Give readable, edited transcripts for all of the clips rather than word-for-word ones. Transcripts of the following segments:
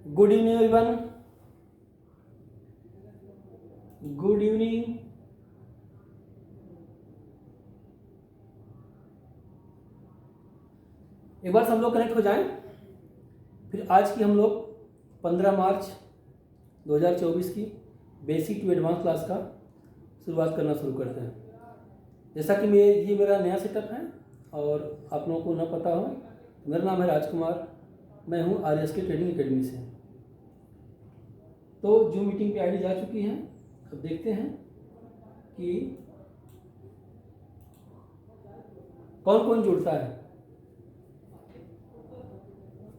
Good evening everyone, good evening. एक बार सब लोग कनेक्ट हो जाएं। फिर आज की हम लोग 15 मार्च 2024 की बेसिक टू एडवांस क्लास का शुरुआत करना शुरू करते हैं। जैसा कि ये मेरा नया सेटअप है और आप लोगों को ना पता हो, मेरा नाम है राजकुमार, मैं हूँ RSK ट्रेडिंग एकेडमी से। तो जो मीटिंग पे आईडी जा चुकी है, अब देखते हैं कि कौन कौन जुड़ता है।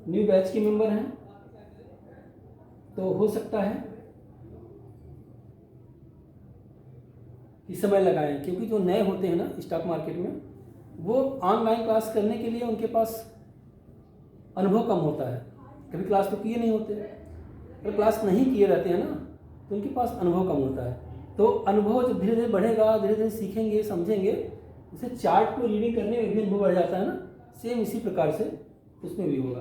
न्यू बैच के मेंबर हैं तो हो सकता है कि समय लगाएं, क्योंकि जो नए होते हैं ना स्टॉक मार्केट में, वो ऑनलाइन क्लास करने के लिए उनके पास अनुभव कम होता है। कभी क्लास तो किए नहीं होते, अगर क्लास नहीं किए रहते हैं ना तो उनके पास अनुभव कम होता है। तो अनुभव जब धीरे धीरे बढ़ेगा, धीरे धीरे सीखेंगे समझेंगे, जैसे चार्ट को रीडिंग करने में भी अनुभव बढ़ जाता है ना, सेम इसी प्रकार से उसमें भी होगा।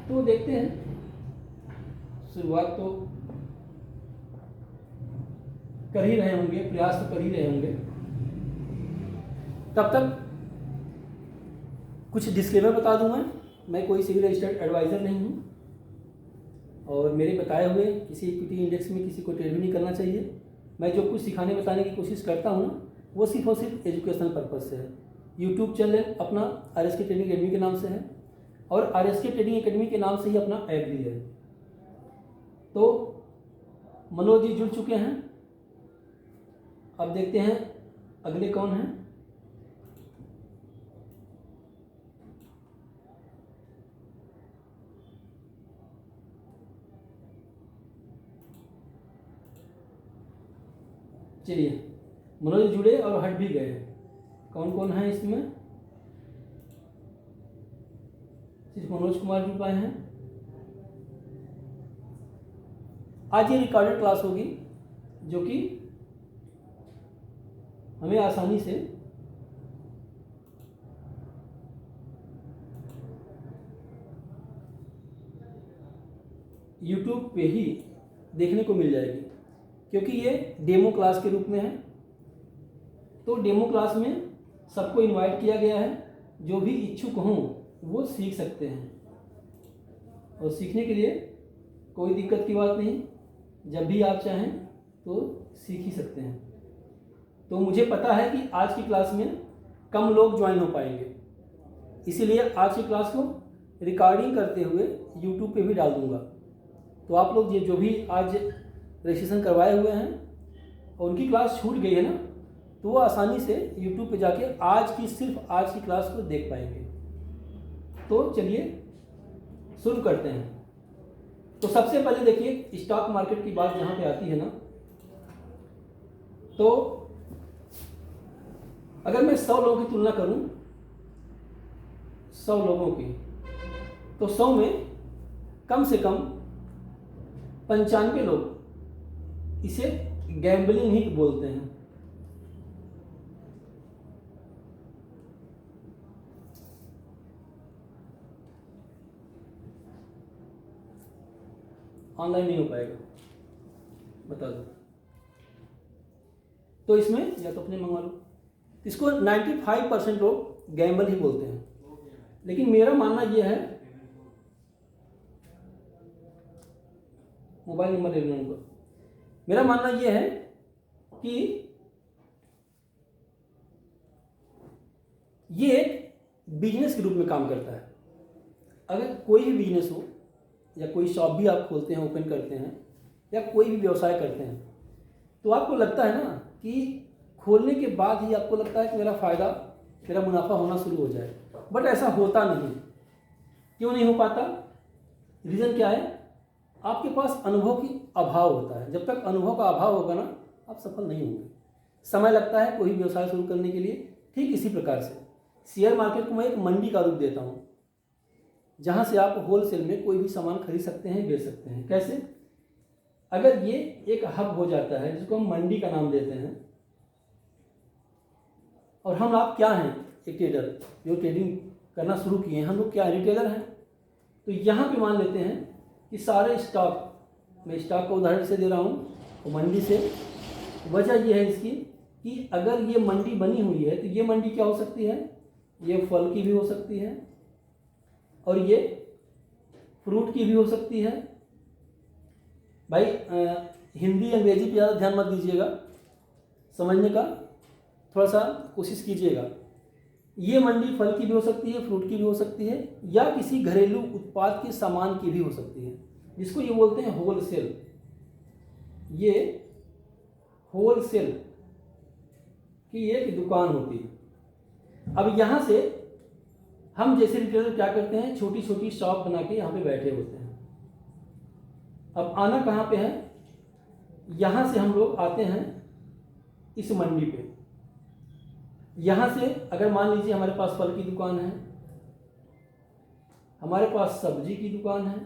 तो देखते हैं, शुरुआत तो कर ही रहे होंगे, प्रयास तो कर ही रहे होंगे। तब तक कुछ डिस्क्लेमर बता दूं मैं कोई सिविल रजिस्टर्ड एडवाइज़र नहीं हूं और मेरे बताए हुए किसी इक्विटी इंडेक्स में किसी को ट्रेड भी नहीं करना चाहिए। मैं जो कुछ सिखाने बताने की कोशिश करता हूं ना, वो सिर्फ और सिर्फ एजुकेशनल पर्पज़ से है। यूट्यूब चैनल अपना RSK ट्रेडिंग एकेडमी के नाम से है और RSK ट्रेडिंग एकेडमी के नाम से ही अपना ऐप भी है। तो मनोज जी जुड़ चुके हैं, अब देखते हैं अगले कौन हैं। चलिए, मनोज जुड़े और हट भी गए। कौन कौन है इसमें? सिर्फ मनोज कुमार जुड़ पाए हैं। आज ये रिकॉर्डेड क्लास होगी जो कि हमें आसानी से YouTube पे ही देखने को मिल जाएगी, क्योंकि ये डेमो क्लास के रूप में है। तो डेमो क्लास में सबको इनवाइट किया गया है, जो भी इच्छुक हों वो सीख सकते हैं और सीखने के लिए कोई दिक्कत की बात नहीं, जब भी आप चाहें तो सीख ही सकते हैं। तो मुझे पता है कि आज की क्लास में कम लोग ज्वाइन हो पाएंगे, इसीलिए आज की क्लास को रिकॉर्डिंग करते हुए YouTube पे भी डाल दूंगा। तो आप लोग ये जो भी आज रजिस्ट्रेशन करवाए हुए हैं और उनकी क्लास छूट गई है ना, तो वो आसानी से YouTube पे जाके सिर्फ आज की क्लास को देख पाएंगे। तो चलिए शुरू करते हैं। तो सबसे पहले देखिए, स्टॉक मार्केट की बात यहाँ पे आती है ना, तो अगर मैं 100 लोगों की तुलना करूं, 100 लोगों की, तो 100 में कम से कम 95 लोग इसे गैम्बलिंग ही बोलते हैं। ऑनलाइन नहीं हो पाएगा, बता दो। तो इसमें या तो अपने मंगवा लो। इसको 95% लोग गैम्बल ही बोलते हैं, लेकिन मेरा मानना यह है, मोबाइल नंबर ले लूँगा, मेरा मानना यह है कि ये एक बिजनेस के रूप में काम करता है। अगर कोई भी बिजनेस हो या कोई शॉप भी आप खोलते हैं, ओपन करते हैं, या कोई भी व्यवसाय करते हैं, तो आपको लगता है ना कि खोलने के बाद ही आपको लगता है कि मेरा फ़ायदा, मेरा मुनाफा होना शुरू हो जाए, बट ऐसा होता नहीं। क्यों नहीं हो पाता? रीज़न क्या है? आपके पास अनुभव की अभाव होता है। जब तक अनुभव का अभाव होगा ना, आप सफल नहीं होंगे। समय लगता है कोई व्यवसाय शुरू करने के लिए। ठीक इसी प्रकार से शेयर मार्केट को मैं एक मंडी का रूप देता हूँ, जहाँ से आप होलसेल में कोई भी सामान खरीद सकते हैं, बेच सकते हैं। कैसे? अगर ये एक हब हो जाता है, जिसको हम मंडी का नाम देते हैं, और हम आप क्या हैं? एक ट्रेडर जो ट्रेडिंग करना शुरू किए हैं, हम लोग क्या रिटेलर हैं। तो यहाँ पे मान लेते हैं कि सारे स्टॉक, मैं स्टॉक का उदाहरण से दे रहा हूँ मंडी से। वजह यह है इसकी कि अगर ये मंडी बनी हुई है तो ये मंडी क्या हो सकती है, ये फल की भी हो सकती है और ये फ्रूट की भी हो सकती है। भाई हिंदी अंग्रेजी पे ज़्यादा ध्यान मत दीजिएगा, समझने का थोड़ा सा कोशिश कीजिएगा। ये मंडी फल की भी हो सकती है, फ्रूट की भी हो सकती है, या किसी घरेलू उत्पाद के सामान की भी हो सकती है, जिसको ये बोलते हैं होलसेल। ये होलसेल की एक दुकान होती है। अब यहाँ से हम जैसे रिटेलर क्या करते हैं, छोटी छोटी शॉप बना के यहाँ पे बैठे होते हैं। अब आना कहाँ पे है, यहाँ से हम लोग आते हैं इस मंडी पे। यहाँ से अगर मान लीजिए हमारे पास फल की दुकान है, हमारे पास सब्जी की दुकान है,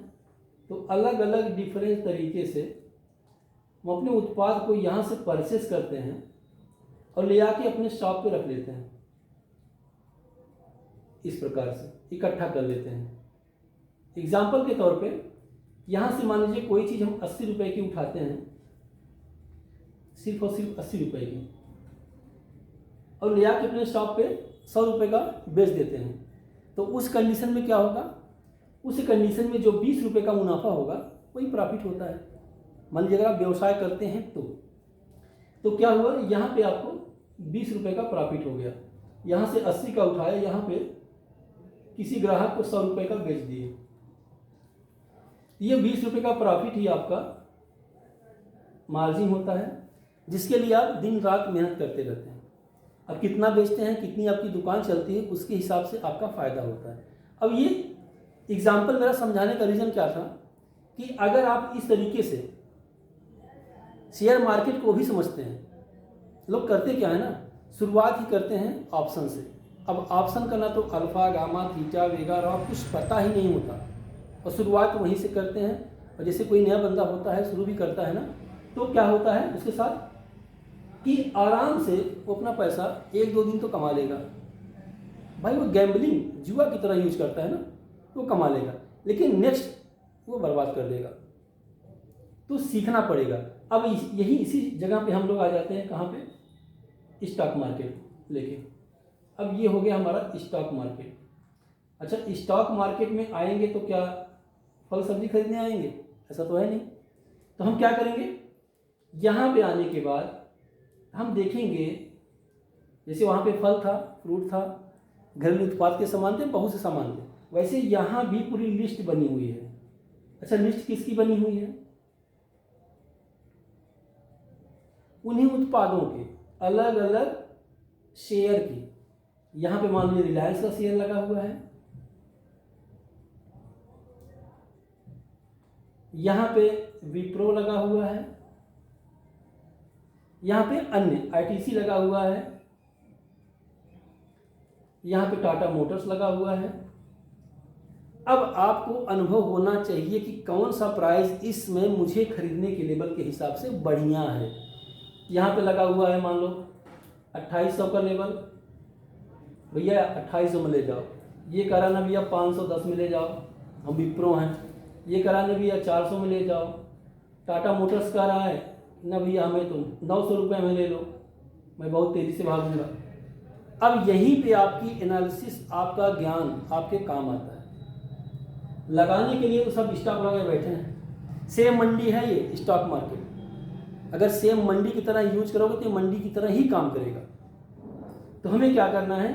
तो अलग अलग डिफरेंट तरीके से हम अपने उत्पाद को यहाँ से परचेस करते हैं और ले आके अपने शॉप पे रख लेते हैं। इस प्रकार से इकट्ठा कर लेते हैं। एग्जाम्पल के तौर पे यहाँ से मान लीजिए कोई चीज़ हम 80 रुपए की उठाते हैं, सिर्फ और सिर्फ 80 रुपए की, और ले आके अपने शॉप पे 100 रुपये का बेच देते हैं। तो उस कंडीशन में क्या होगा, उस कंडीशन में जो 20 रुपये का मुनाफा होगा वही प्रॉफिट होता है। मान लीजिए अगर आप व्यवसाय करते हैं तो क्या हुआ, यहाँ पे आपको 20 रुपये का प्रॉफिट हो गया। यहाँ से 80 का उठाया, यहाँ पे किसी ग्राहक को 100 रुपये का बेच दिए। ये 20 रुपये का प्रॉफिट ही आपका मार्जिन होता है, जिसके लिए आप दिन रात मेहनत करते रहते हैं। अब कितना बेचते हैं, कितनी आपकी दुकान चलती है, उसके हिसाब से आपका फ़ायदा होता है। अब ये एग्जाम्पल मेरा समझाने का रीज़न क्या था कि अगर आप इस तरीके से शेयर मार्केट को भी समझते हैं, लोग करते क्या है ना, शुरुआत ही करते हैं ऑप्शन से। अब ऑप्शन करना तो अल्फा, गामा, थीटा, वेगा, रॉ कुछ पता ही नहीं होता, और शुरुआत वहीं से करते हैं। और जैसे कोई नया बंदा होता है, शुरू भी करता है ना, तो क्या होता है उसके साथ कि आराम से वो अपना पैसा 1-2 दिन तो कमा लेगा। भाई वो गैम्बलिंग, जुआ की तरह यूज करता है ना, तो कमा लेगा, लेकिन नेक्स्ट वो बर्बाद कर देगा। तो सीखना पड़ेगा। अब यही इसी जगह पे हम लोग आ जाते हैं, कहाँ पे, स्टॉक मार्केट लेके। अब ये हो गया हमारा स्टॉक मार्केट। अच्छा, स्टॉक मार्केट में आएंगे तो क्या फल सब्जी खरीदने आएंगे, ऐसा तो है नहीं। तो हम क्या करेंगे, यहाँ पे आने के बाद हम देखेंगे, जैसे वहाँ पे फल था, फ्रूट था, घरेलू उत्पाद के सामान थे, बहुत से सामान थे, वैसे यहाँ भी पूरी लिस्ट बनी हुई है। अच्छा, लिस्ट किसकी बनी हुई है, उन्हीं उत्पादों के अलग अलग शेयर की। यहाँ पे मान लीजिए रिलायंस का शेयर लगा हुआ है, यहाँ पे विप्रो लगा हुआ है, यहाँ पे अन्य आईटीसी लगा हुआ है, यहाँ पे टाटा मोटर्स लगा हुआ है। अब आपको अनुभव होना चाहिए कि कौन सा प्राइस इसमें मुझे खरीदने के लेवल के हिसाब से बढ़िया है। यहाँ पे लगा हुआ है मान लो 2800 का लेवल, भैया 2800 में ले जाओ। ये करा ना भैया 510 में ले जाओ, हम विप्रो हैं। ये करा ना भैया 400 में ले जाओ। टाटा मोटर्स कह रहा है ना भैया हमें तो 900 रुपये में ले लो, मैं बहुत तेज़ी से भागूंगा। अब यहीं पे आपकी एनालिसिस, आपका ज्ञान आपके काम आता है। लगाने के लिए तो सब स्टॉक लगा बैठे हैं। सेम मंडी है ये स्टॉक मार्केट, अगर सेम मंडी की तरह यूज करोगे तो ये मंडी की तरह ही काम करेगा। तो हमें क्या करना है,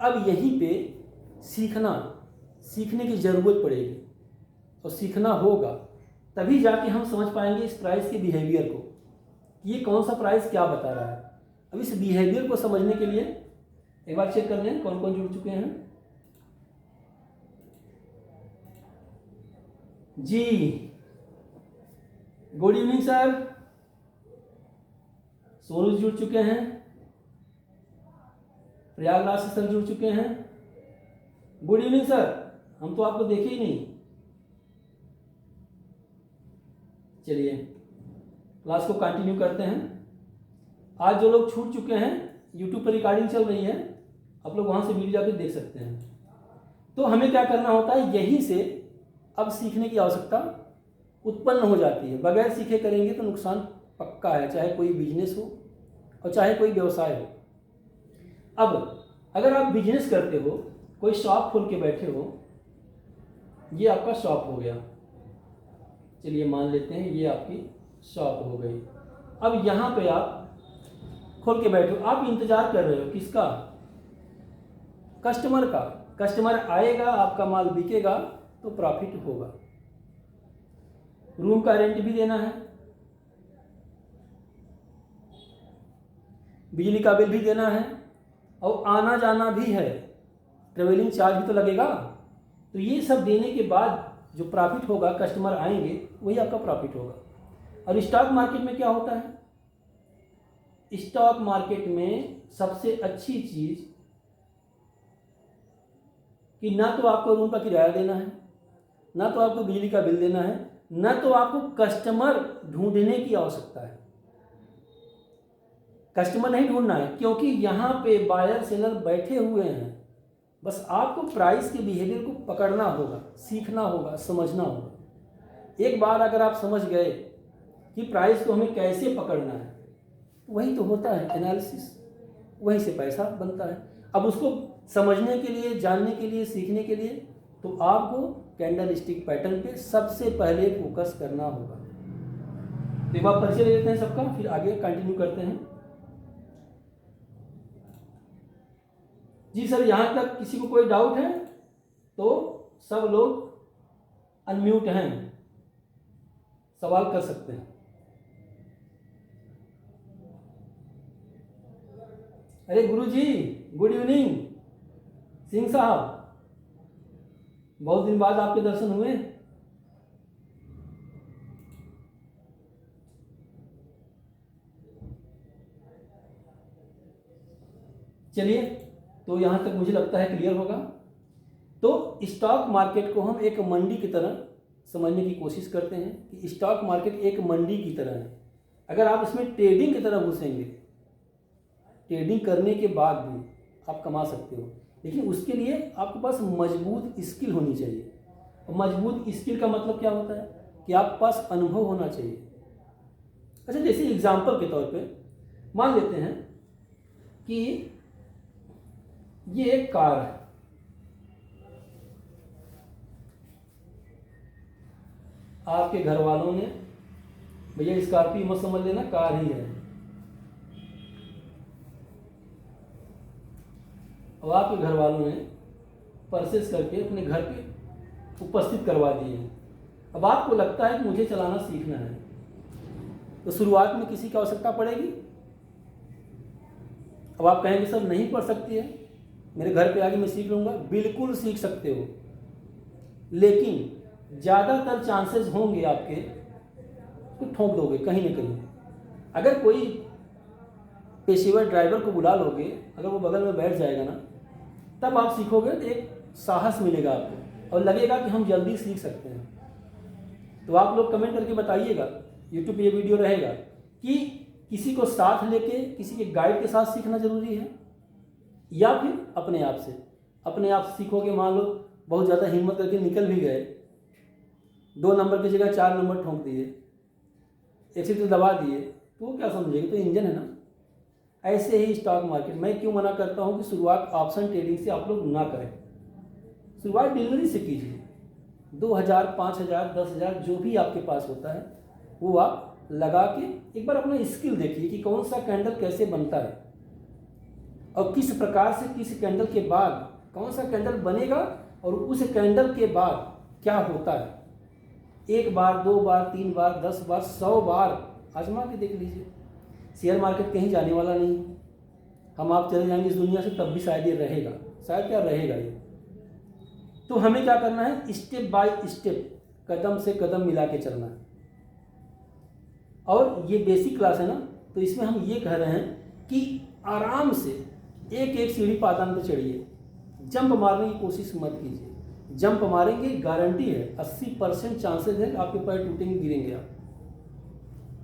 अब यहीं पे सीखने की ज़रूरत पड़ेगी, और सीखना होगा तभी जाके हम समझ पाएंगे इस प्राइस के बिहेवियर को, ये कौन सा प्राइस क्या बता रहा है। अब इस बिहेवियर को समझने के लिए एक बार चेक कर लें कौन कौन जुड़ चुके हैं। जी, गुड इवनिंग सर। सोनू जुड़ चुके हैं, प्रयागराज से सर जुड़ चुके हैं। गुड इवनिंग सर, हम तो आपको देखे ही नहीं। चलिए क्लास को कंटिन्यू करते हैं। आज जो लोग छूट चुके हैं, यूट्यूब पर रिकॉर्डिंग चल रही है, आप लोग वहाँ से वीडियो जाकर देख सकते हैं। तो हमें क्या करना होता है, यहीं से अब सीखने की आवश्यकता उत्पन्न हो जाती है। बगैर सीखे करेंगे तो नुकसान पक्का है, चाहे कोई बिजनेस हो और चाहे कोई व्यवसाय हो। अब अगर आप बिजनेस करते हो, कोई शॉप खोल के बैठे हो, ये आपका शॉप हो गया, चलिए मान लेते हैं ये आपकी शॉप हो गई। अब यहाँ पे आप खोल के बैठे हो, आप इंतजार कर रहे हो किसका? कस्टमर का। कस्टमर आएगा, आपका माल बिकेगा तो प्रॉफिट होगा। रूम का रेंट भी देना है, बिजली का बिल भी देना है और आना जाना भी है, ट्रेवलिंग चार्ज भी तो लगेगा। तो ये सब देने के बाद जो प्रॉफिट होगा, कस्टमर आएंगे, वही आपका प्रॉफिट होगा। और स्टॉक मार्केट में क्या होता है? स्टॉक मार्केट में सबसे अच्छी चीज कि ना तो आपको रूम का किराया देना है, ना तो आपको बिजली का बिल देना है, ना तो आपको कस्टमर ढूंढने की आवश्यकता है। कस्टमर नहीं ढूंढना है, क्योंकि यहाँ पे बायर सेलर बैठे हुए हैं। बस आपको प्राइस के बिहेवियर को पकड़ना होगा, सीखना होगा, समझना होगा। एक बार अगर आप समझ गए कि प्राइस को हमें कैसे पकड़ना है, वही तो होता है एनालिसिस, वहीं से पैसा बनता है। अब उसको समझने के लिए, जानने के लिए, सीखने के लिए तो आपको कैंडल स्टिक पैटर्न पे सबसे पहले फोकस करना होगा। तो एक बार परिचय ले लेते हैं सबका, फिर आगे कंटिन्यू करते हैं। जी सर, यहाँ तक किसी को कोई डाउट है तो सब लोग अनम्यूट हैं, सवाल कर सकते हैं। अरे गुरुजी, गुड इवनिंग। सिंह साहब, बहुत दिन बाद आपके दर्शन हुए। चलिए, तो यहाँ तक मुझे लगता है क्लियर होगा। तो स्टॉक मार्केट को हम एक मंडी की तरह समझने की कोशिश करते हैं कि स्टॉक मार्केट एक मंडी की तरह है। अगर आप इसमें ट्रेडिंग की तरह घुसेंगे, ट्रेडिंग करने के बाद भी आप कमा सकते हो, लेकिन उसके लिए आपके पास मजबूत स्किल होनी चाहिए। और मजबूत स्किल का मतलब क्या होता है कि आपके पास अनुभव होना चाहिए। अच्छा, जैसे एग्जाम्पल के तौर पे मान लेते हैं कि ये एक कार है, आपके घर वालों ने, भैया स्कॉर्पियो मत समझ लेना, कार ही है। अब आपके घर वालों ने परचेस करके अपने घर पे उपस्थित करवा दिए हैं। अब आपको लगता है कि मुझे चलाना सीखना है, तो शुरुआत में किसी की आवश्यकता पड़ेगी। अब आप कहेंगे सर नहीं पड़ सकती है, मेरे घर पे आके मैं सीख लूँगा। बिल्कुल सीख सकते हो, लेकिन ज़्यादातर चांसेस होंगे आपके तो ठोक दोगे कहीं ना कहीं। अगर कोई पेशेवर ड्राइवर को बुला लोगे, अगर वो बगल में बैठ जाएगा ना, तब आप सीखोगे तो एक साहस मिलेगा आपको और लगेगा कि हम जल्दी सीख सकते हैं। तो आप लोग कमेंट करके बताइएगा, यूट्यूब पे ये वीडियो रहेगा, कि किसी को साथ लेके, किसी के गाइड के साथ सीखना जरूरी है या फिर अपने आप से। अपने आप से सीखोगे, मान लो बहुत ज़्यादा हिम्मत करके निकल भी गए, 2 नंबर की जगह 4 नंबर ठोंक दिए, एक्सीटर दबा दिए, तो वो क्या समझेगी, तो इंजन है ना। ऐसे ही स्टॉक मार्केट, मैं क्यों मना करता हूँ कि शुरुआत ऑप्शन ट्रेडिंग से आप लोग ना करें, शुरुआत डिलीवरी से कीजिए। 2000, 5000, 10,000 जो भी आपके पास होता है वो आप लगा के एक बार अपना स्किल देखिए कि कौन सा कैंडल कैसे बनता है और किस प्रकार से, किस कैंडल के बाद कौन सा कैंडल बनेगा और उस कैंडल के बाद क्या होता है। 1 बार, 2 बार, 3 बार, 10 बार, 100 बार आजमा के देख लीजिए। शेयर मार्केट कहीं जाने वाला नहीं, हम आप चले जाएंगे इस दुनिया से तब भी शायद ये रहेगा, शायद क्या रहेगा ये। तो हमें क्या करना है, स्टेप बाय स्टेप, कदम से कदम मिला के चलना है। और ये बेसिक क्लास है ना, तो इसमें हम ये कह रहे हैं कि आराम से एक एक सीढ़ी पातान पर चढ़िए, जंप मारने की कोशिश मत कीजिए। जंप मारेंगे गारंटी है 80% चांसेस है कि आपके पैर टूटेंगे, गिरेंगे आप।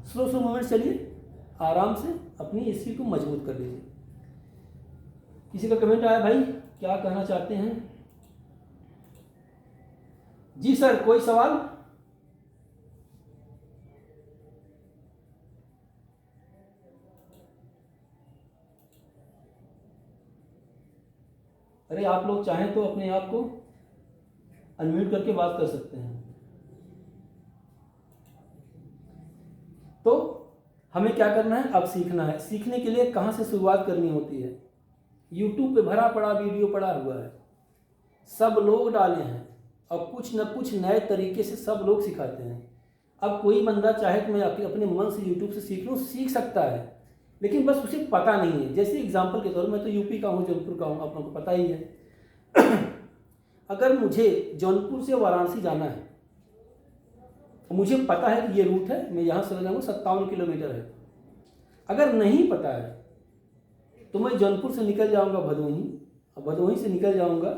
स्लो मूवमेंट चलिए, आराम से अपनी स्किल को मजबूत कर लीजिए। किसी का कमेंट आया, भाई क्या कहना चाहते हैं? जी सर, कोई सवाल? अरे आप लोग चाहें तो अपने आप को अनम्यूट करके बात कर सकते हैं। तो हमें क्या करना है, अब सीखना है। सीखने के लिए कहाँ से शुरुआत करनी होती है? यूट्यूब पे भरा पड़ा वीडियो पड़ा हुआ है, सब लोग डाले हैं और कुछ न कुछ नए तरीके से सब लोग सिखाते हैं। अब कोई बंदा चाहे तो मैं अपने मन से यूट्यूब से सीख लूँ, सीख सकता है, लेकिन बस उसे पता नहीं है। जैसे एग्जाम्पल के तौर पर मैं तो यूपी का हूँ, जौनपुर का हूँ, आप लोगों को पता ही है। अगर मुझे जौनपुर से वाराणसी जाना है, मुझे पता है कि ये रूट है, मैं यहाँ से चला जाऊँगा, 57 किलोमीटर है। अगर नहीं पता है तो मैं जौनपुर से निकल जाऊँगा भदोही, और भदोही से निकल जाऊँगा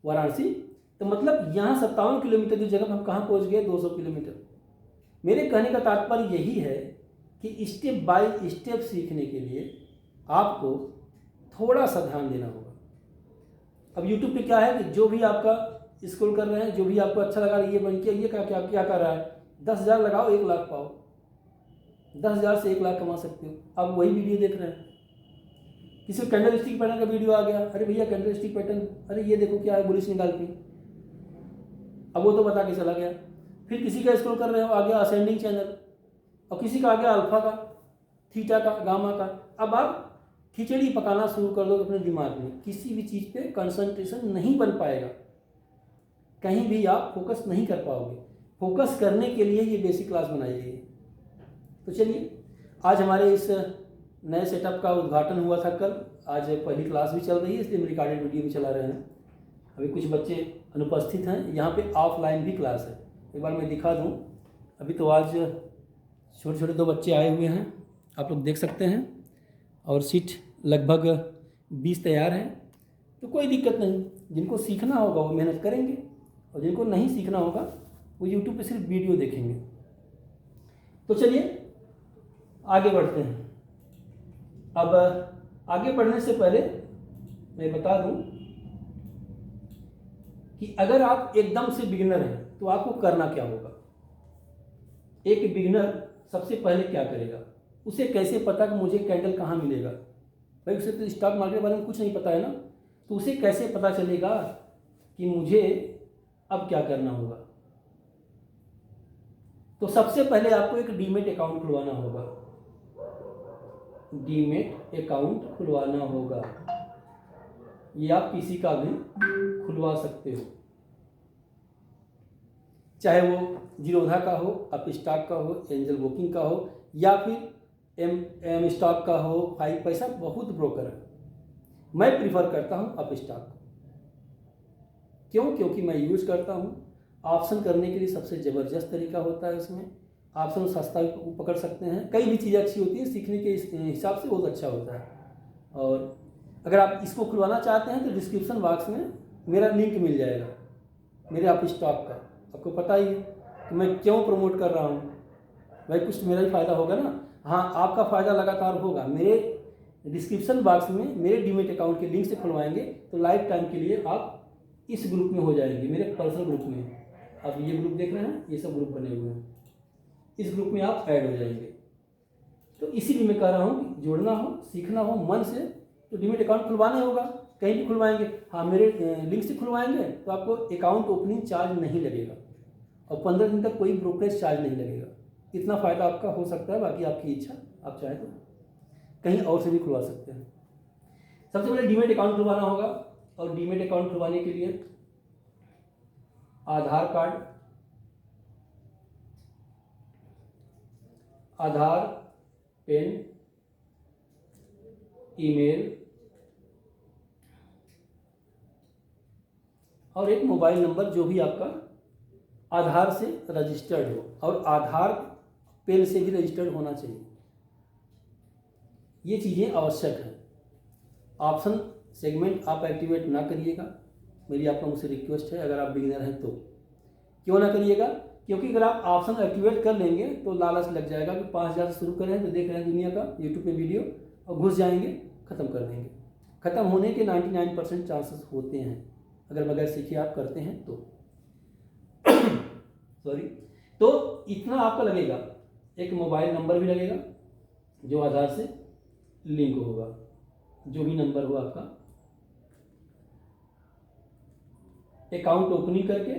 वाराणसी। तो मतलब यहाँ 57 किलोमीटर की जगह हम कहाँ पहुँच गए? 200 किलोमीटर। मेरे कहने का तात्पर्य यही है कि स्टेप बाय स्टेप सीखने के लिए आपको थोड़ा सा ध्यान देना होगा। अब यूट्यूब पे क्या है कि जो भी आपका स्क्रॉल कर रहे हैं, जो भी आपको अच्छा लगा, ये बन के ये क्या कर रहा है, 10,000 लगाओ 1 लाख पाओ, 10,000 से 1 लाख कमा सकते हो। आप वही वीडियो देख रहे हैं, किसी को कैंडल स्टिक पैटर्न का वीडियो आ गया, अरे भैया कैंडल स्टिक पैटर्न, अरे ये देखो क्या है, बुलिश निकाल के, अब वो तो बता के चला गया। फिर किसी का स्क्रॉल कर रहे हो, आ गया असेंडिंग चैनल, और किसी का आ गया अल्फा का, थीटा का, गामा का। अब आप खिचड़ी पकाना शुरू कर दो अपने दिमाग में, किसी भी चीज़ पे कंसंट्रेशन नहीं बन पाएगा, कहीं भी आप फोकस नहीं कर पाओगे। फोकस करने के लिए ये बेसिक क्लास बनाई गई है। तो चलिए, आज हमारे इस नए सेटअप का उद्घाटन हुआ था कल, आज पहली क्लास भी चल रही है, इसलिए हम रिकॉर्डेड वीडियो भी चला रहे हैं। अभी कुछ बच्चे अनुपस्थित हैं, यहाँ पे ऑफलाइन भी क्लास है, एक बार मैं दिखा दूँ। अभी तो आज छोटे छोटे 2 बच्चे आए हुए हैं, आप लोग देख सकते हैं, और सीट लगभग 20 तैयार हैं। तो कोई दिक्कत नहीं, जिनको सीखना होगा वो मेहनत करेंगे, और जिनको नहीं सीखना होगा वो यूट्यूब पे सिर्फ वीडियो देखेंगे। तो चलिए आगे बढ़ते हैं। अब आगे बढ़ने से पहले मैं बता दूं कि अगर आप एकदम से बिगिनर हैं तो आपको करना क्या होगा। एक बिगिनर सबसे पहले क्या करेगा, उसे कैसे पता कि मुझे कैंडल कहाँ मिलेगा? भाई उसे तो स्टॉक मार्केट के बारे में कुछ नहीं पता है ना, तो उसे कैसे पता चलेगा कि मुझे अब क्या करना होगा? तो सबसे पहले आपको एक डीमेट अकाउंट खुलवाना होगा। डीमेट अकाउंट खुलवाना होगा, ये आप किसी का भी खुलवा सकते हो, चाहे वो जीरोधा का हो, अप स्टॉक का हो, एंजल ब्रोकिंग का हो, या फिर एम स्टॉक का हो, 5 पैसा, बहुत ब्रोकर है। मैं प्रीफर करता हूँ अप स्टॉक। क्यों? क्योंकि मैं यूज करता हूँ। ऑप्शन करने के लिए सबसे ज़बरदस्त तरीका होता है, इसमें ऑप्शन सस्ता भी पकड़ सकते हैं, कई भी चीज़ें अच्छी होती हैं, सीखने के हिसाब से बहुत अच्छा होता है। और अगर आप इसको खुलवाना चाहते हैं तो डिस्क्रिप्शन बॉक्स में मेरा लिंक मिल जाएगा, मेरे अप स्टॉक का। आपको पता ही है कि मैं क्यों प्रमोट कर रहा हूँ, भाई कुछ मेरा ही फ़ायदा होगा ना। हाँ, आपका फ़ायदा लगातार होगा। मेरे डिस्क्रिप्शन बॉक्स में मेरे डीमेट अकाउंट के लिंक से खुलवाएंगे तो लाइफ टाइम के लिए आप इस ग्रुप में हो जाएंगे, मेरे पर्सनल ग्रुप में। आप ये ग्रुप देख रहे हैं, ये सब ग्रुप बने हुए हैं, इस ग्रुप में आप ऐड हो जाएंगे। तो इसीलिए मैं कह रहा हूँ कि जोड़ना हो, सीखना हो मन से, तो डीमेट अकाउंट खुलवाना होगा, कहीं भी खुलवाएंगे। हाँ, मेरे लिंक से खुलवाएंगे तो आपको अकाउंट ओपनिंग चार्ज नहीं लगेगा, और 15 दिन तक कोई ब्रोकरेज चार्ज नहीं लगेगा। इतना फ़ायदा आपका हो सकता है, बाकी आपकी इच्छा, आप चाहें तो कहीं और से भी खुलवा सकते हैं। सबसे पहले डीमेट अकाउंट खुलवाना होगा, और डीमेट अकाउंट खुलवाने के लिए आधार कार्ड, आधार, पेन, ईमेल और एक मोबाइल नंबर जो भी आपका आधार से रजिस्टर्ड हो, और आधार पेन से भी रजिस्टर्ड होना चाहिए। ये चीज़ें आवश्यक हैं। ऑप्शन सेगमेंट आप एक्टिवेट ना करिएगा, मेरी आप लोगों से रिक्वेस्ट है, अगर आप बिगिनर हैं तो। क्यों ना करिएगा? क्योंकि अगर आप ऑप्शन एक्टिवेट कर लेंगे तो लालच लग जाएगा कि 5,000 से शुरू करें तो देख रहे हैं दुनिया का यूट्यूब पे वीडियो, और घुस जाएंगे, ख़त्म कर देंगे। ख़त्म होने के 99% चांसेस होते हैं अगर बगैर सीखे आप करते हैं तो। सॉरी। तो इतना आपका लगेगा, एक मोबाइल नंबर भी लगेगा जो आधार से लिंक होगा, जो भी नंबर हो आपका, अकाउंट ओपनिंग करके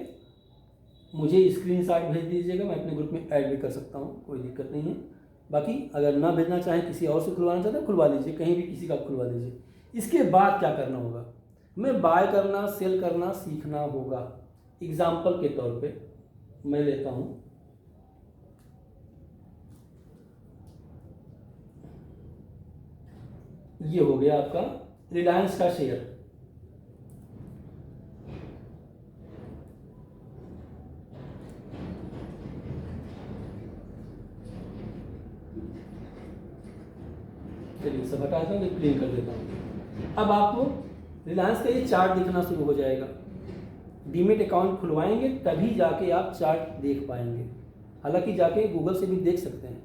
मुझे स्क्रीनशॉट भेज दीजिएगा। मैं अपने ग्रुप में ऐड भी कर सकता हूँ, कोई दिक्कत नहीं है। बाकी अगर ना भेजना चाहें, किसी और से खुलवाना चाहते हैं खुलवा लीजिए, कहीं भी किसी का खुलवा लीजिए। इसके बाद क्या करना होगा, हमें बाय करना सेल करना सीखना होगा। एग्जाम्पल के तौर पे मैं लेता हूँ, ये हो गया आपका रिलायंस का शेयर। चलिए सब हटाता हूँ, क्लीन कर देता हूँ। अब आपको रिलायंस का ये चार्ट दिखना शुरू हो जाएगा। डीमेट अकाउंट खुलवाएंगे तभी जाके आप चार्ट देख पाएंगे। हालांकि जाके गूगल से भी देख सकते हैं,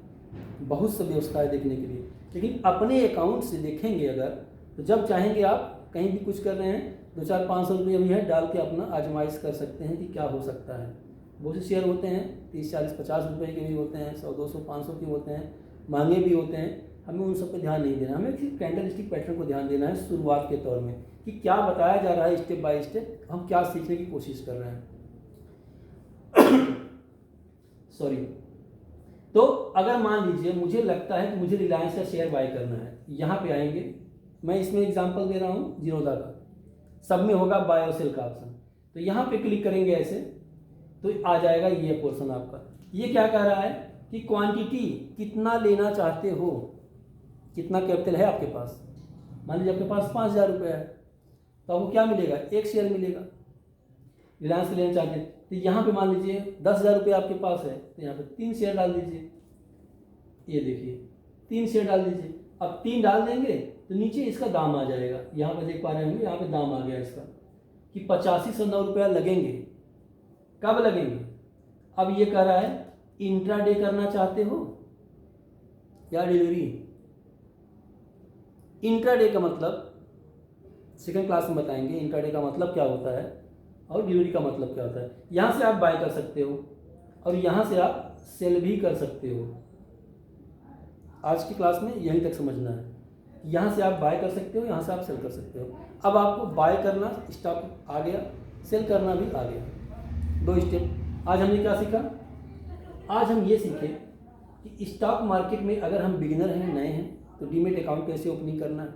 बहुत सी व्यवस्था है देखने के लिए, लेकिन अपने अकाउंट से देखेंगे अगर, तो जब चाहेंगे आप कहीं भी कुछ कर रहे हैं, 200-500 रुपये भी है डाल के अपना आजमाइश कर सकते हैं कि क्या हो सकता है। बहुत से शेयर होते हैं 30-40-50 रुपये के भी होते हैं, 100-200-500 के होते हैं, महंगे भी होते हैं। हमें उन सब पर ध्यान नहीं देना, हमें सिर्फ कैंडल स्टिक पैटर्न को ध्यान देना है शुरुआत के तौर में, कि क्या बताया जा रहा है स्टेप बाय स्टेप, हम क्या सीखने की कोशिश कर रहे हैं। सॉरी। तो अगर मान लीजिए मुझे लगता है कि मुझे रिलायंस का शेयर बाय करना है, यहाँ पे आएंगे, मैं इसमें एग्जांपल दे रहा हूँ जीरोधा का, सब में होगा बाय और सेल का ऑप्शन। तो यहाँ पे क्लिक करेंगे ऐसे, तो आ जाएगा ये पोर्शन आपका। ये क्या कह रहा है कि क्वांटिटी कितना लेना चाहते हो, कितना कैपिटल है आपके पास। मान लीजिए आपके पास 5,000 रुपये है, तो आपको क्या मिलेगा, एक शेयर मिलेगा। रिलायंस लेना चाहते हैं तो यहाँ पे मान लीजिए 10,000 रुपये आपके पास है, तो यहाँ पे 3 शेयर डाल दीजिए। ये देखिए 3 शेयर डाल दीजिए। अब 3 डाल देंगे तो नीचे इसका दाम आ जाएगा, यहाँ पे देख पा रहे होंगे, यहाँ पे दाम आ गया इसका कि 8509 रुपया लगेंगे। कब लगेंगे, अब ये कह रहा है इंट्राडे करना चाहते हो या डिलीवरी। इंट्राडे का मतलब सेकंड क्लास में बताएंगे, इंट्राडे का मतलब क्या होता है और डिलीवरी का मतलब क्या होता है। यहाँ से आप बाय कर सकते हो और यहाँ से आप सेल भी कर सकते हो। आज की क्लास में यहीं तक समझना है, यहाँ से आप बाय कर सकते हो, यहाँ से आप सेल कर सकते हो। अब आपको बाय करना स्टॉक आ गया, सेल करना भी आ गया, 2 स्टेप। आज हमने क्या सीखा, आज हम ये सीखे कि स्टॉक मार्केट में अगर हम बिगिनर हैं, नए हैं, तो डीमेट अकाउंट कैसे ओपनिंग करना है,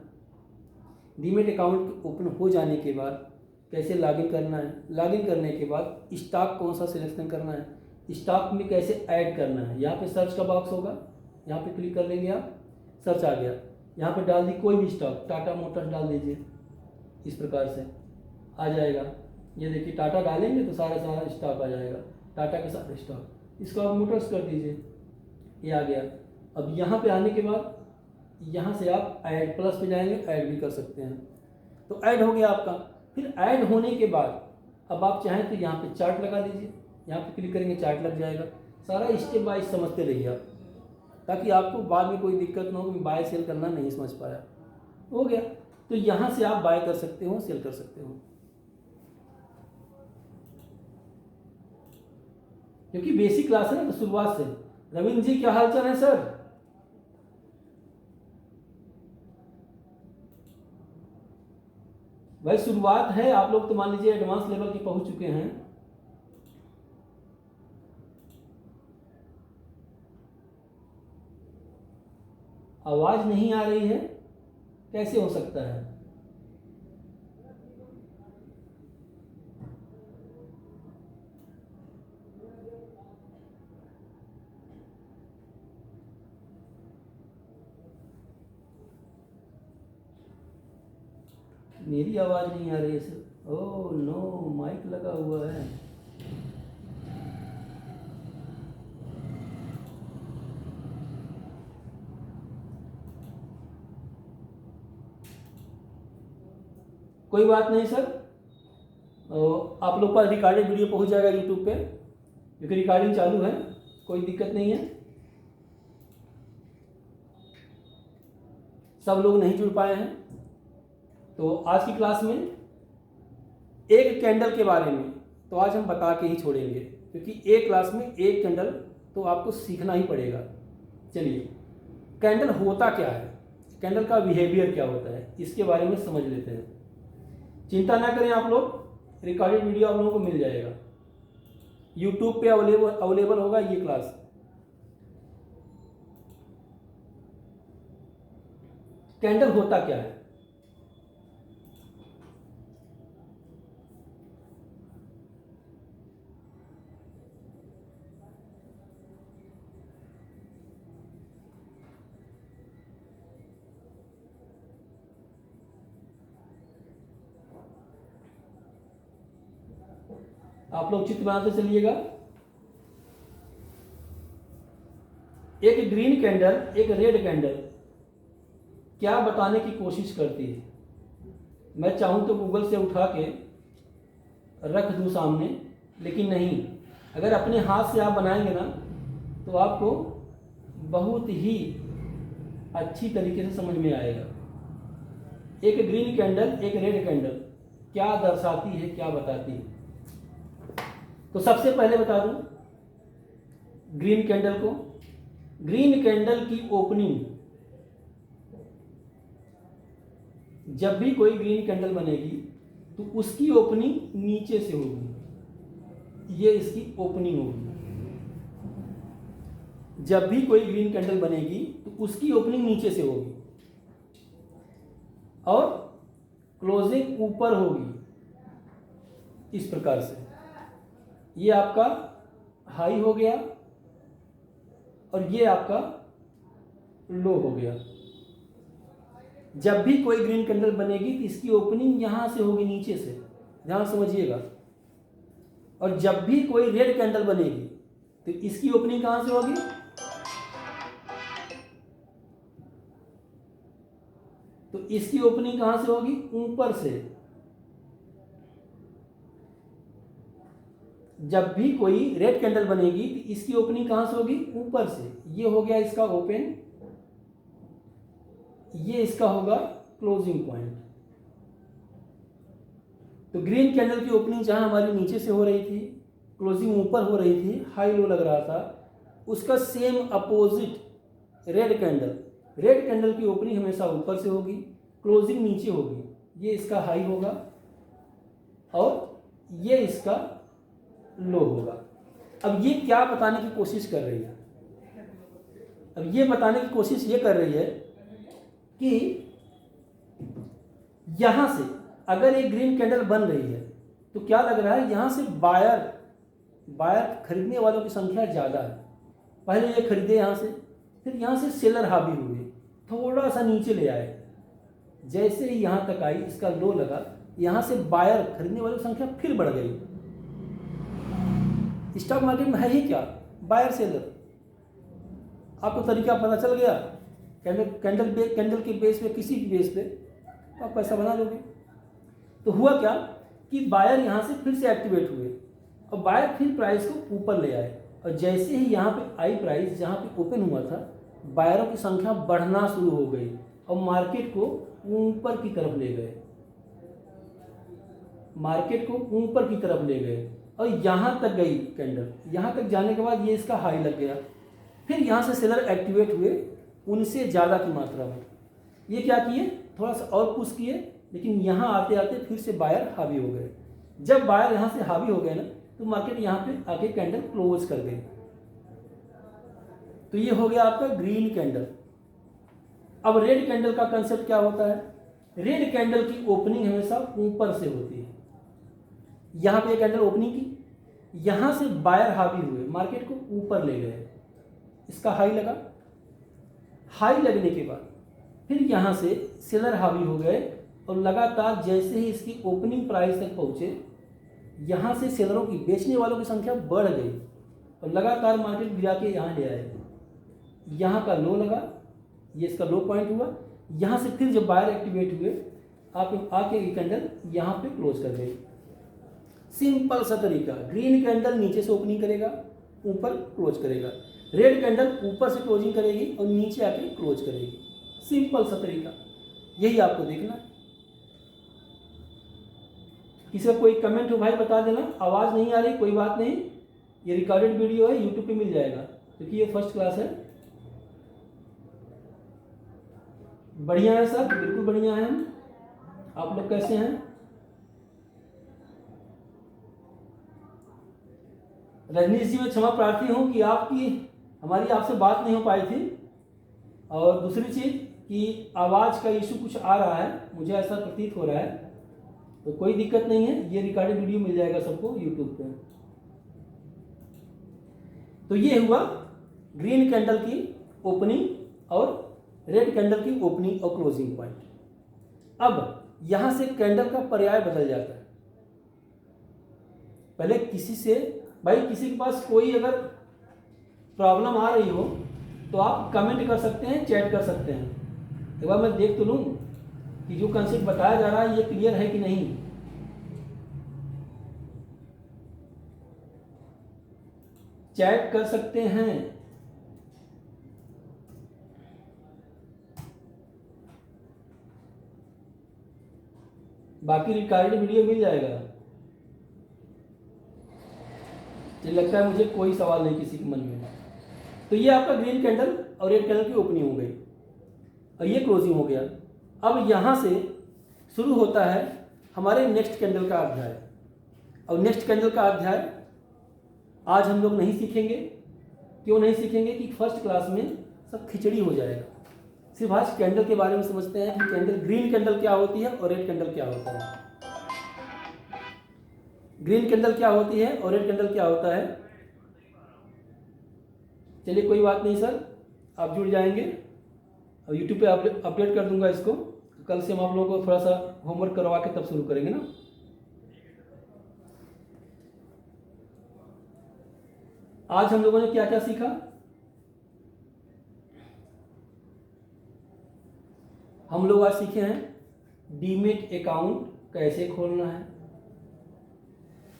डीमेट अकाउंट ओपन हो जाने के बाद कैसे लॉगिन करना है, लॉगिन करने के बाद स्टॉक कौन सा सिलेक्शन करना है, स्टॉक में कैसे ऐड करना है। यहाँ पे सर्च का बॉक्स होगा, यहाँ पे क्लिक कर लेंगे आप, सर्च आ गया, यहाँ पे डाल दी कोई भी स्टॉक, टाटा मोटर्स डाल दीजिए, इस प्रकार से आ जाएगा। ये देखिए टाटा डालेंगे तो सारा स्टॉक आ जाएगा, टाटा के सारे स्टॉक, इसको आप मोटर्स कर दीजिए, ये आ गया। अब यहाँ पे आने के बाद यहाँ से आप ऐड प्लस पे जाएंगे, ऐड भी कर सकते हैं, तो ऐड हो गया आपका। फिर ऐड होने के बाद अब आप चाहें तो यहाँ पे चार्ट लगा दीजिए, यहाँ पे क्लिक करेंगे चार्ट लग जाएगा। सारा स्टेप बाय समझते रहिए आप, ताकि आपको बाद में कोई दिक्कत ना हो कि बाय सेल करना नहीं समझ पाया। हो गया, तो यहाँ से आप बाय कर सकते हो, सेल कर सकते हो। क्योंकि बेसिक क्लास है ना, तो शुरुआत से। रविंद्र जी क्या हाल चाल है सर? भाई शुरुआत है, आप लोग तो मान लीजिए एडवांस लेवल के पहुंच चुके हैं। आवाज नहीं आ रही है, कैसे हो सकता है? मेरी आवाज नहीं आ रही है सर। ओह नो, माइक लगा हुआ है। कोई बात नहीं सर, आप लोग पर रिकॉर्डेड वीडियो पहुंच जाएगा यूट्यूब पे, क्योंकि रिकॉर्डिंग चालू है, कोई दिक्कत नहीं है। सब लोग नहीं जुड़ पाए हैं, तो आज की क्लास में एक कैंडल के बारे में तो आज हम बता के ही छोड़ेंगे, क्योंकि एक क्लास में एक कैंडल तो आपको सीखना ही पड़ेगा। चलिए, कैंडल होता क्या है, कैंडल का बिहेवियर क्या होता है, इसके बारे में समझ लेते हैं। चिंता ना करें आप लोग, रिकॉर्डेड वीडियो आप लोगों को मिल जाएगा, यूट्यूब पे अवेलेबल होगा ये क्लास। कैंडल होता क्या है? आप लोग चित्र बनाते चलिएगा। एक ग्रीन कैंडल, एक रेड कैंडल क्या बताने की कोशिश करती है? मैं चाहूं तो गूगल से उठा के रख दूं सामने, लेकिन नहीं, अगर अपने हाथ से आप बनाएंगे ना तो आपको बहुत ही अच्छी तरीके से समझ में आएगा। एक ग्रीन कैंडल, एक रेड कैंडल क्या दर्शाती है, क्या बताती है? तो सबसे पहले बता दूं ग्रीन कैंडल को, ग्रीन कैंडल की ओपनिंग, जब भी कोई ग्रीन कैंडल बनेगी तो उसकी ओपनिंग नीचे से होगी, ये इसकी ओपनिंग होगी। जब भी कोई ग्रीन कैंडल बनेगी तो उसकी ओपनिंग नीचे से होगी और क्लोजिंग ऊपर होगी, इस प्रकार से। ये आपका हाई हो गया और ये आपका लो हो गया। जब भी कोई ग्रीन कैंडल बनेगी तो इसकी ओपनिंग यहां से होगी, नीचे से, ध्यान समझिएगा। और जब भी कोई रेड कैंडल बनेगी तो इसकी ओपनिंग कहां से होगी? तो इसकी ओपनिंग कहां से होगी? ऊपर से। जब भी कोई रेड कैंडल बनेगी तो इसकी ओपनिंग कहां से होगी? ऊपर से। ये हो गया इसका ओपन, ये इसका होगा क्लोजिंग पॉइंट। तो ग्रीन कैंडल की ओपनिंग जहां हमारी नीचे से हो रही थी, क्लोजिंग ऊपर हो रही थी, हाई लो लग रहा था, उसका same opposite red candle, red candle की ओपनिंग हमेशा ऊपर से होगी, क्लोजिंग नीचे होगी। ये इसका हाई होगा और ये इसका लो होगा। अब ये क्या बताने की कोशिश कर रही है? अब ये बताने की कोशिश ये कर रही है कि यहां से अगर एक ग्रीन कैंडल बन रही है तो क्या लग रहा है, यहां से बायर खरीदने वालों की संख्या ज़्यादा है। पहले ये खरीदे यहां से, फिर यहां से सेलर हावी हुए, थोड़ा सा नीचे ले आए, जैसे ही यहां तक आई, इसका लो लगा, यहां से बायर खरीदने वालों की संख्या फिर बढ़ गई। स्टॉक मार्केट में है ही क्या? Buyer seller. आपको तरीका पता चल गया, कैंडल के बेस पे, किसी भी बेस पे आप पैसा बना लोगे। तो हुआ क्या कि बायर यहां से फिर से एक्टिवेट हुए और बायर फिर प्राइस को ऊपर ले आए, और जैसे ही यहां पे आई प्राइस, जहां पे ओपन हुआ था, बायरों की संख्या बढ़ना शुरू हो गई और मार्केट को ऊपर की तरफ ले गए, मार्केट को ऊपर की तरफ ले गए और यहां तक गई कैंडल। यहां तक जाने के बाद ये इसका हाई लग गया, फिर यहां से सेलर एक्टिवेट हुए उनसे ज़्यादा की मात्रा में। ये क्या किए, थोड़ा सा और पुश किए, लेकिन यहाँ आते आते फिर से बायर हावी हो गए। जब बायर यहाँ से हावी हो गए ना तो मार्केट यहाँ पे आके कैंडल क्लोज कर गई। तो ये हो गया आपका ग्रीन कैंडल। अब रेड कैंडल का कंसेप्ट क्या होता है? रेड कैंडल की ओपनिंग हमेशा ऊपर से होती है। यहाँ पे कैंडल ओपनिंग की, यहाँ से बायर हावी हुए, मार्केट को ऊपर ले गए, इसका हाई लगा, हाई लगने के बाद फिर यहाँ से सेलर हावी हो गए और लगातार जैसे ही इसकी ओपनिंग प्राइस तक पहुँचे, यहाँ से सेलरों की, बेचने वालों की संख्या बढ़ गई और लगातार मार्केट गिरा के यहाँ ले आए। यहाँ का लो लगा, ये इसका लो पॉइंट हुआ, यहाँ से फिर जब बायर एक्टिवेट हुए आप आके कैंडल यहाँ पे क्लोज कर गई। सिंपल सा तरीका। ग्रीन कैंडल नीचे से ओपनिंग करेगा, ऊपर क्लोज करेगा, रेड कैंडल ऊपर से क्लोजिंग करेगी और नीचे आके क्लोज करेगी। सिंपल सा तरीका, यही आपको देखना है। किसी का कोई कमेंट हो भाई बता देना। आवाज़ नहीं आ रही कोई बात नहीं, ये रिकॉर्डेड वीडियो है, यूट्यूब पे मिल जाएगा, क्योंकि ये फर्स्ट क्लास है। बढ़िया है सर, बिल्कुल बढ़िया है हम। आप लोग कैसे हैं? रजनीश जी, मैं क्षमा प्रार्थी हूँ कि हमारी आपसे बात नहीं हो पाई थी। और दूसरी चीज़ कि आवाज़ का इशू कुछ आ रहा है, मुझे ऐसा प्रतीत हो रहा है। तो कोई दिक्कत नहीं है, ये रिकॉर्डेड वीडियो मिल जाएगा सबको यूट्यूब पे। तो ये हुआ ग्रीन कैंडल की ओपनिंग और रेड कैंडल की ओपनिंग और क्लोजिंग पॉइंट। अब यहां से कैंडल का पर्याय बदल जाता है। पहले किसी के पास कोई अगर प्रॉब्लम आ रही हो तो आप कमेंट कर सकते हैं, चैट कर सकते हैं। एक बार मैं देख तो लूं कि जो कंसेप्ट बताया जा रहा है ये क्लियर है कि नहीं। चैट कर सकते हैं। बाकी रिकॉर्डेड वीडियो मिल जाएगा। ये लगता है मुझे कोई सवाल नहीं किसी के मन में। तो ये आपका ग्रीन कैंडल और रेड कैंडल की ओपनिंग हो गई और ये क्लोजिंग हो गया। अब यहाँ से शुरू होता है हमारे नेक्स्ट कैंडल का अध्याय। और नेक्स्ट कैंडल का अध्याय आज हम लोग नहीं सीखेंगे। क्यों नहीं सीखेंगे? कि फर्स्ट क्लास में सब खिचड़ी हो जाएगा। सिर्फ आज कैंडल के बारे में समझते हैं कि कैंडल, ग्रीन कैंडल क्या होती है और रेड कैंडल क्या होता है। ग्रीन कैंडल क्या होती है और रेड कैंडल क्या होता है। चलिए कोई बात नहीं सर, आप जुड़ जाएंगे और यूट्यूब पे अपडेट कर दूंगा इसको। तो कल से हम आप लोगों को थोड़ा सा होमवर्क करवा के तब शुरू करेंगे ना। आज हम लोगों ने क्या क्या सीखा? हम लोग आज सीखे हैं डीमेट अकाउंट कैसे खोलना है।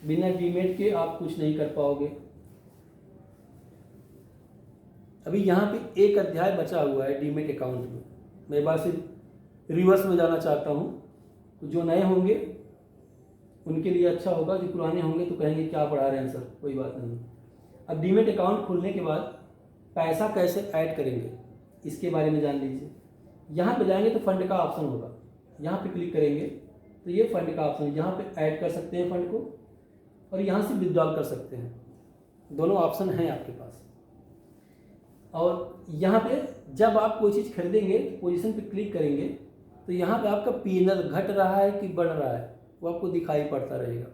बिना डीमेट के आप कुछ नहीं कर पाओगे। अभी यहाँ पे एक अध्याय बचा हुआ है डीमेट अकाउंट में। मैं एक बार से रिवर्स में जाना चाहता हूँ। तो जो नए होंगे उनके लिए अच्छा होगा, जो पुराने होंगे तो कहेंगे क्या पढ़ा रहे हैं सर। कोई बात नहीं। अब डीमेट अकाउंट खोलने के बाद पैसा कैसे ऐड करेंगे इसके बारे में जान लीजिए। यहाँ पे जाएंगे तो फंड का ऑप्शन होगा, यहाँ पे क्लिक करेंगे तो ये फंड का ऑप्शन, यहाँ पे ऐड कर सकते हैं फंड को और यहाँ से विड्रॉल कर सकते हैं। दोनों ऑप्शन हैं आपके पास। और यहाँ पे जब आप कोई चीज़ खरीदेंगे पोजीशन पे क्लिक करेंगे तो यहाँ पे आपका पीएनएल घट रहा है कि बढ़ रहा है वो आपको दिखाई पड़ता रहेगा।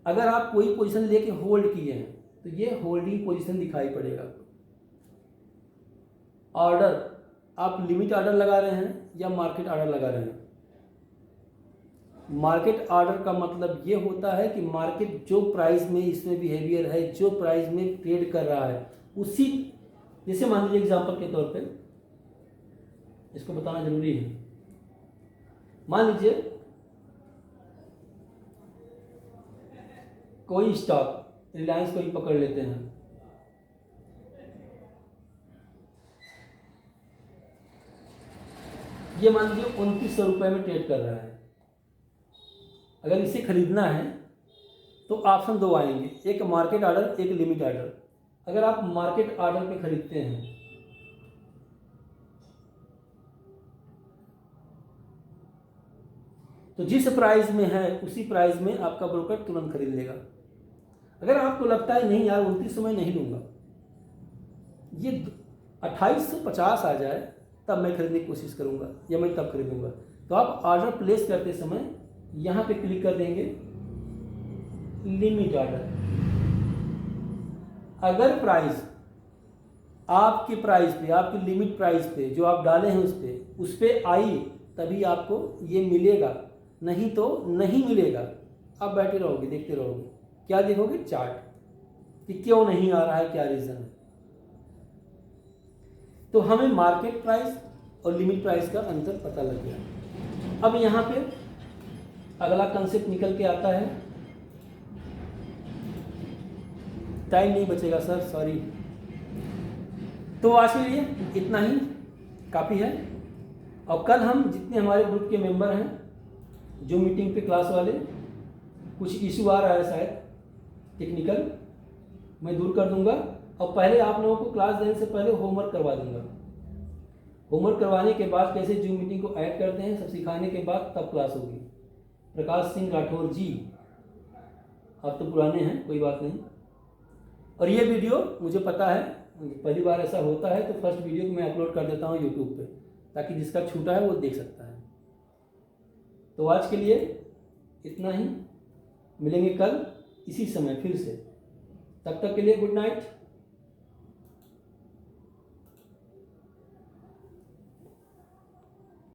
अगर आप कोई पोजीशन लेके होल्ड किए हैं तो ये होल्डिंग पोजीशन दिखाई पड़ेगा। ऑर्डर, आप लिमिट ऑर्डर लगा रहे हैं या मार्केट ऑर्डर लगा रहे हैं। मार्केट ऑर्डर का मतलब ये होता है कि मार्केट जो प्राइस में इसमें बिहेवियर है, जो प्राइस में ट्रेड कर रहा है उसी, जैसे मान लीजिए एग्जांपल के तौर पे इसको बताना जरूरी है। मान लीजिए कोई स्टॉक रिलायंस को ही पकड़ लेते हैं। ये मान लीजिए 2900 रुपये में ट्रेड कर रहा है। अगर इसे खरीदना है तो ऑप्शन दो आएंगे, एक मार्केट ऑर्डर, एक लिमिट ऑर्डर। अगर आप मार्केट ऑर्डर पे खरीदते हैं तो जिस प्राइस में है उसी प्राइस में आपका ब्रोकर तुरंत खरीद लेगा। अगर आपको लगता है नहीं यार 2900 में नहीं लूँगा, ये 2850 आ जाए तब मैं खरीदने की कोशिश करूँगा या मैं तब खरीदूँगा, तो आप ऑर्डर प्लेस करते समय यहाँ पे क्लिक कर देंगे लिमिट ऑर्डर। अगर प्राइस आपके प्राइस पे, आपकी लिमिट प्राइस पे जो आप डाले हैं उस पर आई तभी आपको ये मिलेगा, नहीं तो नहीं मिलेगा। आप बैठे रहोगे, देखते रहोगे। क्या देखोगे? चार्ट कि क्यों नहीं आ रहा है, क्या रीज़न है। तो हमें मार्केट प्राइस और लिमिट प्राइस का अंतर पता लग गया। अब यहाँ पे अगला कंसेप्ट निकल के आता है। टाइम नहीं बचेगा सर, सॉरी। तो आज के लिए इतना ही काफ़ी है। और कल हम जितने हमारे ग्रुप के मेंबर हैं जो मीटिंग पे क्लास वाले, कुछ इशू आ रहा है शायद टेक्निकल, मैं दूर कर दूंगा। और पहले आप लोगों को क्लास देने से पहले होमवर्क करवा दूंगा। होमवर्क करवाने के बाद कैसे जूम मीटिंग को ऐड करते हैं, सब सिखाने के बाद तब क्लास होगी। प्रकाश सिंह राठौर जी, आप तो पुराने हैं, कोई बात नहीं। और ये वीडियो मुझे पता है पहली बार ऐसा होता है, तो फर्स्ट वीडियो को मैं अपलोड कर देता हूँ यूट्यूब पे, ताकि जिसका छूटा है वो देख सकता है। तो आज के लिए इतना ही, मिलेंगे कल इसी समय फिर से। तब तक के लिए गुड नाइट।